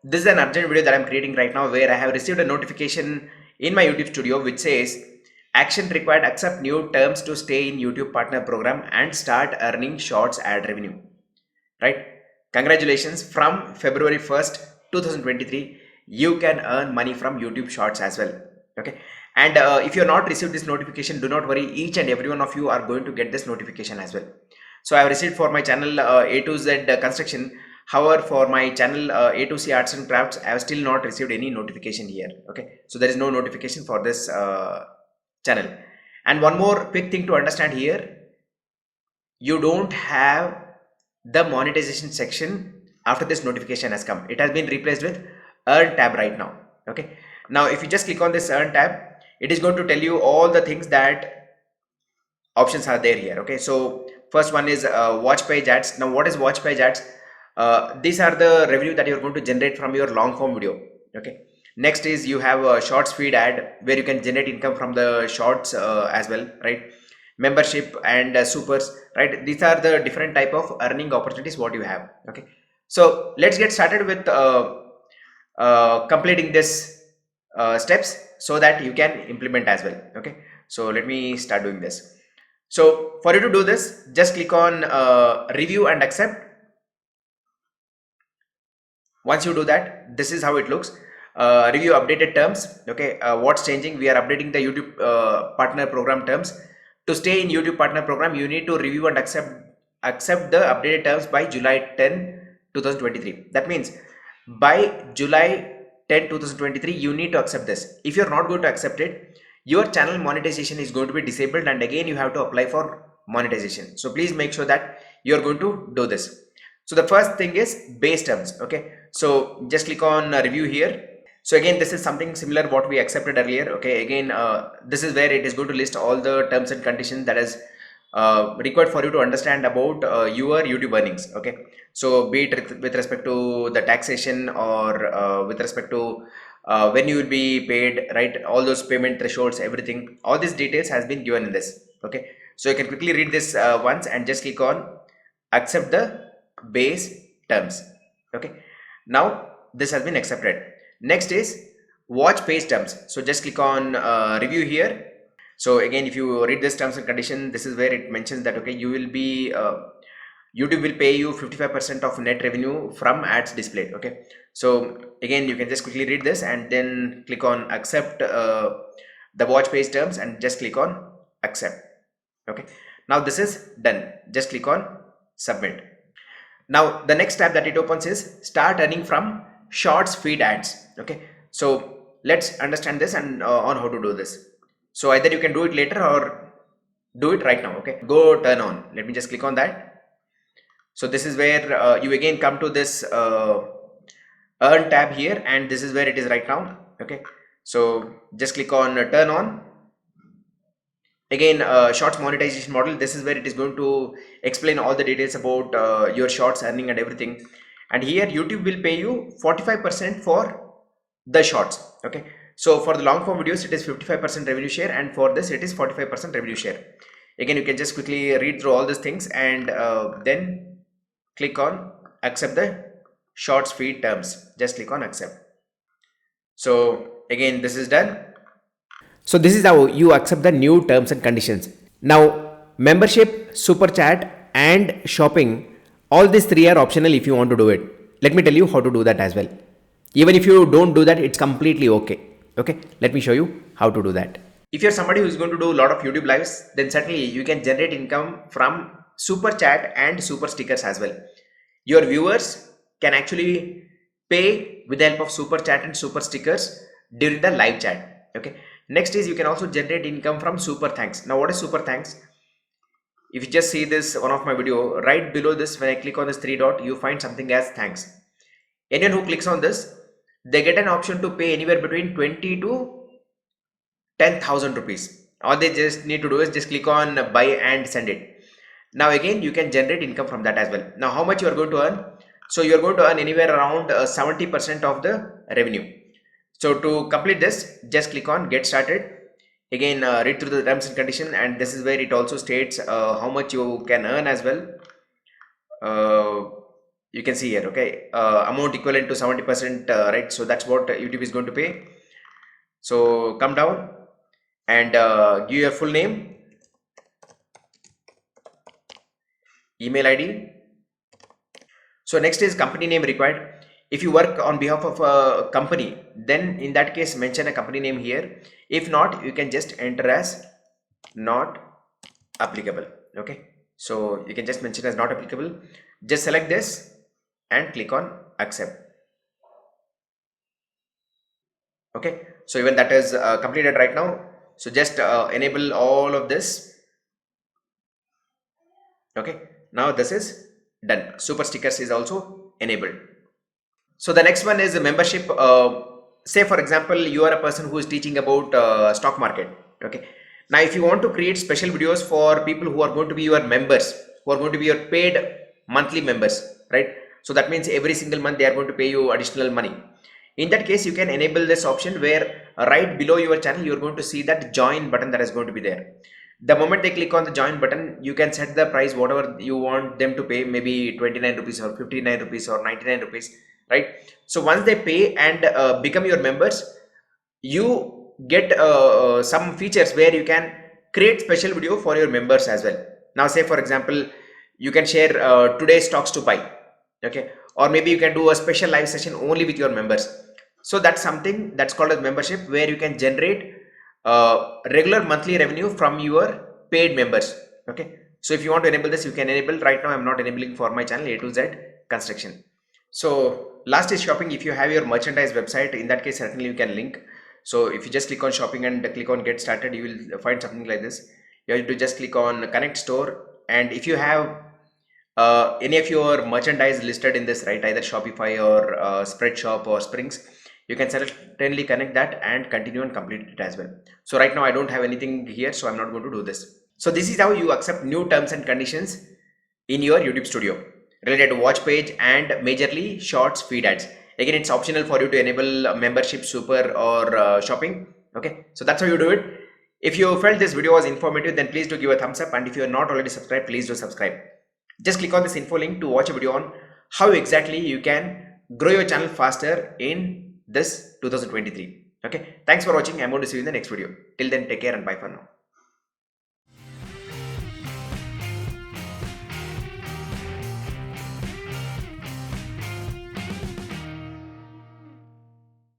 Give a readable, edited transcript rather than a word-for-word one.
this is an urgent video that I'm creating right now, where I have received a notification in my YouTube studio which says action required, accept new terms to stay in YouTube partner program and start earning shorts ad revenue. Right? Congratulations, from February 1st 2023 you can earn money from YouTube shorts as well. Okay, and if you're not received this notification, do not worry, each and every one of you are going to get this notification as well. So I have received for my channel A to Z construction. However, for my channel A to C arts and crafts, I have still not received any notification here. Okay, so there is no notification for this channel. And one more quick thing to understand here, you don't have the monetization section after this notification has come. It has been replaced with earn tab right now. Okay, now if you just click on this earn tab, it is going to tell you all the things that options are there here. Okay, so first one is watch page ads. Now what is watch page ads? These are the revenue that you're going to generate from your long form video. Okay, next is you have a shorts feed ad where you can generate income from the shorts as well, right? Membership and supers, right? These are the different type of earning opportunities what you have. Okay, so let's get started with completing this steps so that you can implement as well. Okay, so let me start doing this. So for you to do this, just click on review and accept. Once you do that, this is how it looks. Review updated terms. Okay, what's changing? We are updating the YouTube partner program terms. To stay in YouTube partner program, you need to review and accept the updated terms by July 10 2023. That means by July 10 2023 you need to accept this. If you're not going to accept it, your channel monetization is going to be disabled, and again you have to apply for monetization. So please make sure that you're going to do this. So the first thing is base terms. Okay, so just click on review here. So again, this is something similar what we accepted earlier. Okay, again this is where it is going to list all the terms and conditions that is required for you to understand about your YouTube earnings. Okay, so be it with respect to the taxation or with respect to when you will be paid, right? All those payment thresholds, everything, all these details has been given in this. Okay, so you can quickly read this once and just click on accept the base terms. Okay, now this has been accepted. Next is watch page terms. So just click on review here. So again, if you read this terms and condition, this is where it mentions that okay, you will be YouTube will pay you 55% of net revenue from ads displayed. Okay, so again you can just quickly read this and then click on accept the watch page terms and just click on accept. Okay, now this is done. Just click on submit. Now the next tab that it opens is start earning from shorts feed ads. Okay, so let's understand this and on how to do this. So either you can do it later or do it right now. Okay, go turn on. Let me just click on that. So this is where you again come to this earn tab here, and this is where it is right now. Okay, so just click on turn on. Again, shorts monetization model, this is where it is going to explain all the details about your shorts earning and everything. And here YouTube will pay you 45% for the shorts. Okay, so for the long form videos it is 55% revenue share, and for this it is 45% revenue share. Again, you can just quickly read through all these things and then click on accept the shorts feed terms. Just click on accept. So again, this is done. So this is how you accept the new terms and conditions. Now membership, super chat and shopping, all these three are optional if you want to do it. Let me tell you how to do that as well. Even if you don't do that, it's completely okay. Okay, let me show you how to do that. If you're somebody who is going to do a lot of YouTube lives, then certainly you can generate income from super chat and super stickers as well. Your viewers can actually pay with the help of super chat and super stickers during the live chat. Okay, next is you can also generate income from super thanks. Now what is super thanks? If you just see this one of my video, right below this, when I click on this three dot, you find something as thanks. Anyone who clicks on this, they get an option to pay anywhere between 20 to 10,000 rupees. All they just need to do is just click on buy and send it. Now again, you can generate income from that as well. Now how much you are going to earn? So you are going to earn anywhere around 70% of the revenue. So to complete this, just click on get started. Again, read through the terms and condition, and this is where it also states how much you can earn as well. You can see here, okay, amount equivalent to 70%, right? So that's what YouTube is going to pay. So come down and give your full name, email ID. So next is company name required. If you work on behalf of a company, then in that case mention a company name here. If not, you can just enter as not applicable. Okay, so you can just mention as not applicable. Just select this and click on accept. Okay, so even that is completed right now. So just enable all of this. Okay, now this is done. Super stickers is also enabled. So the next one is a membership. Say for example, you are a person who is teaching about stock market. Okay. Now, if you want to create special videos for people who are going to be your members, who are going to be your paid monthly members, right? So that means every single month they are going to pay you additional money. In that case, you can enable this option where right below your channel, you are going to see that join button that is going to be there. The moment they click on the join button, you can set the price whatever you want them to pay, maybe 29 rupees or 59 rupees or 99 rupees, right? So once they pay and become your members, you get some features where you can create special video for your members as well. Now say for example, you can share today's stocks to buy, okay, or maybe you can do a special live session only with your members. So that's something that's called as membership, where you can generate regular monthly revenue from your paid members. Okay, so if you want to enable this, you can enable. Right now I'm not enabling for my channel A to Z construction. So last is shopping. If you have your merchandise website, in that case certainly you can link. So if you just click on shopping and click on get started, you will find something like this. You have to just click on connect store, and if you have any of your merchandise listed in this, right, either Shopify or Spreadshop or Springs, you can certainly connect that and continue and complete it as well. So right now I don't have anything here, so I'm not going to do this. So this is how you accept new terms and conditions in your YouTube studio related to watch page and majorly shorts feed ads. Again, it's optional for you to enable membership, super or shopping. Okay, so that's how you do it. If you felt this video was informative, then please do give a thumbs up, and if you are not already subscribed, please do subscribe. Just click on this info link to watch a video on how exactly you can grow your channel faster in this 2023. Okay, thanks for watching. I'm going to see you in the next video. Till then, take care and bye for now.